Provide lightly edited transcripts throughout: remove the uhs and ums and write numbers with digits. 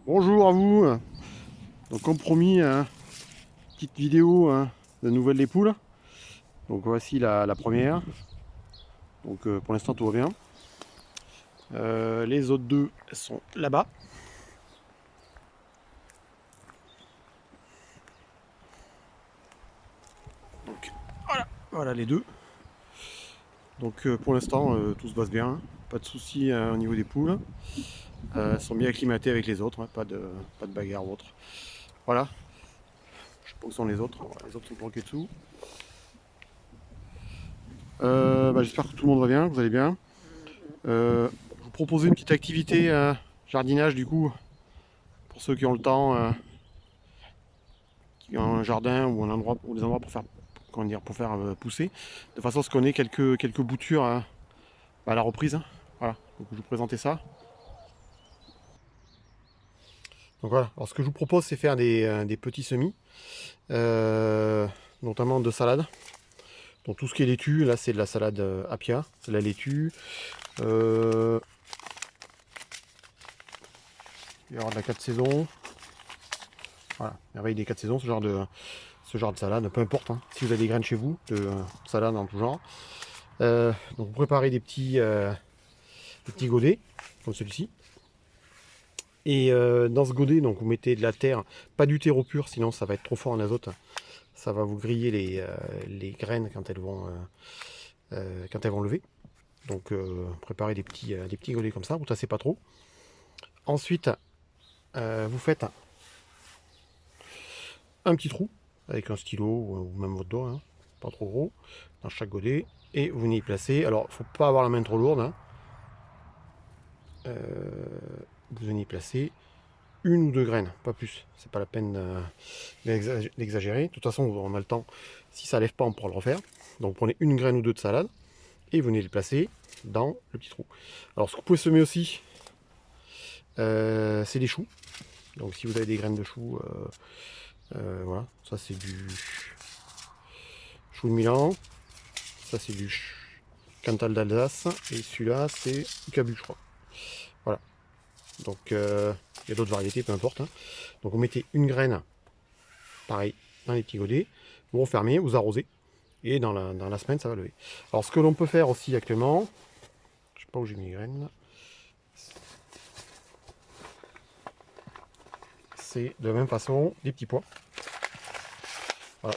Bonjour à vous. Donc comme promis, petite vidéo de nouvelles des poules. Donc voici la première. Donc pour l'instant tout va bien. Les autres deux elles sont là-bas. Donc voilà les deux. Donc pour l'instant tout se passe bien. Pas de soucis au niveau des poules. Elles sont bien acclimatées avec les autres, hein, pas de bagarre ou autre. Voilà. Je sais pas où sont les autres. Voilà, les autres sont planqués dessous. J'espère que tout le monde va bien, que vous allez bien. Je vous proposais une petite activité jardinage du coup, pour ceux qui ont le temps, qui ont un jardin ou un endroit ou des endroits pour faire, comment dire, pour faire pousser, de façon à ce qu'on ait quelques boutures à la reprise, hein. Voilà, donc je vous présentais ça. Donc voilà, alors ce que je vous propose c'est faire des petits semis, notamment de salade. Donc tout ce qui est laitue, là c'est de la salade Apia, c'est de la laitue. Il y aura de la 4 saisons. Voilà, merveille des 4 saisons, ce genre de salade, peu importe, hein, si vous avez des graines chez vous, de salade en tout genre. Donc vous préparez des petits godets, comme celui-ci. Et dans ce godet, donc vous mettez de la terre, pas du terreau pur, sinon ça va être trop fort en azote. Ça va vous griller les graines quand elles vont lever. Donc préparez des petits godets comme ça, vous tassez pas trop. Ensuite, vous faites un petit trou avec un stylo ou même votre doigt, hein, pas trop gros, dans chaque godet. Et vous venez y placer. Alors, il ne faut pas avoir la main trop lourde, hein. Vous venez y placer une ou deux graines, pas plus. C'est pas la peine d'exagérer. De toute façon, on a le temps. Si ça lève pas, on pourra le refaire. Donc, prenez une graine ou deux de salade et vous venez les placer dans le petit trou. Alors, ce que vous pouvez semer aussi, c'est des choux. Donc, si vous avez des graines de choux, voilà, ça c'est du chou de Milan. Ça c'est du Cantal d'Alsace. Et celui-là c'est du Cabu, je crois. Voilà. Donc il y a d'autres variétés, peu importe, hein. Donc vous mettez une graine, pareil, dans les petits godets. Vous refermez, vous arrosez. Et dans la semaine, ça va lever. Alors ce que l'on peut faire aussi actuellement, je sais pas où j'ai mis les graines, c'est de la même façon des petits pois. Voilà.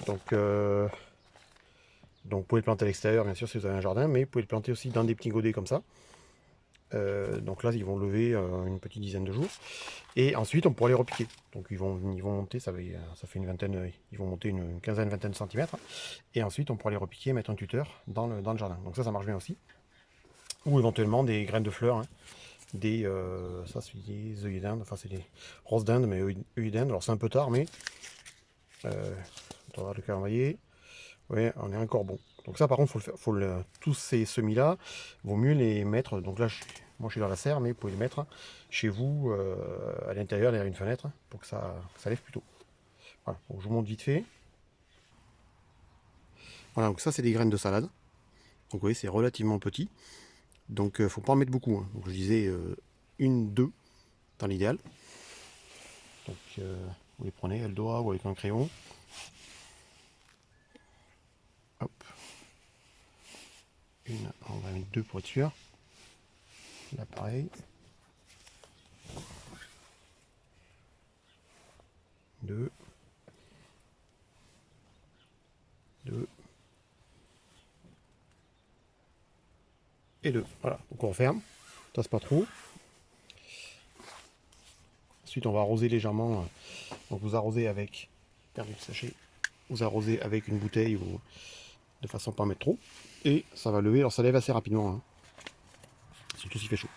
Donc vous pouvez le planter à l'extérieur, bien sûr, si vous avez un jardin, mais vous pouvez le planter aussi dans des petits godets comme ça. Donc là, ils vont lever une petite dizaine de jours. Et ensuite, on pourra les repiquer. Donc ils vont monter, ça fait une vingtaine, ils vont monter une quinzaine, vingtaine de centimètres. Et ensuite, on pourra les repiquer, mettre un tuteur dans le jardin. Donc ça marche bien aussi. Ou éventuellement des graines de fleurs, hein. Ça c'est des œillets d'Inde, enfin c'est des roses d'Inde, mais œillets d'Inde. Alors c'est un peu tard, mais on va voir le calendrier. Ouais, on est encore bon. Donc ça par contre, tous ces semis-là, vaut mieux les mettre. Donc là, moi je suis dans la serre, mais vous pouvez les mettre chez vous, à l'intérieur, derrière une fenêtre, pour que ça lève plus tôt. Voilà, donc je vous montre vite fait. Voilà, donc ça c'est des graines de salade. Donc vous voyez, c'est relativement petit. Donc faut pas en mettre beaucoup, hein. Donc je disais une, deux dans l'idéal. Donc vous les prenez à le doigt ou avec un crayon. Hop. On va mettre deux pour être sûr. Là pareil. Deux. Deux. Et deux. Voilà, donc on referme. On tasse pas trop. Ensuite, on va arroser légèrement. Donc vous arrosez avec, perdu le sachet, vous arrosez avec une bouteille ou de façon à pas en mettre trop. Et ça va lever. Alors ça lève assez rapidement, hein. Surtout s'il fait chaud.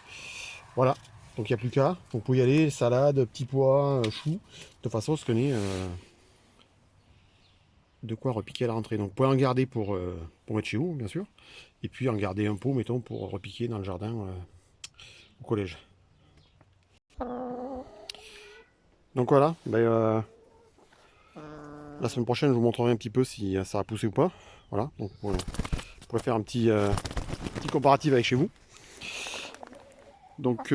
Voilà. Donc il n'y a plus qu'à. Vous pouvez y aller, salade, petits pois, choux, de façon à ce qu'on ait de quoi repiquer à la rentrée. Donc vous pouvez en garder pour mettre chez vous, bien sûr. Et puis en garder un pot, mettons, pour repiquer dans le jardin au collège. Donc voilà, la semaine prochaine je vous montrerai un petit peu si ça a poussé ou pas. Voilà, donc vous pourrez faire un petit comparatif avec chez vous. Donc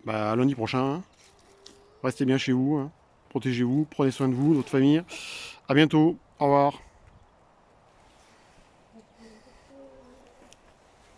bah, à lundi prochain. Hein. Restez bien chez vous. Hein. Protégez-vous. Prenez soin de vous, de votre famille. À bientôt. Au revoir.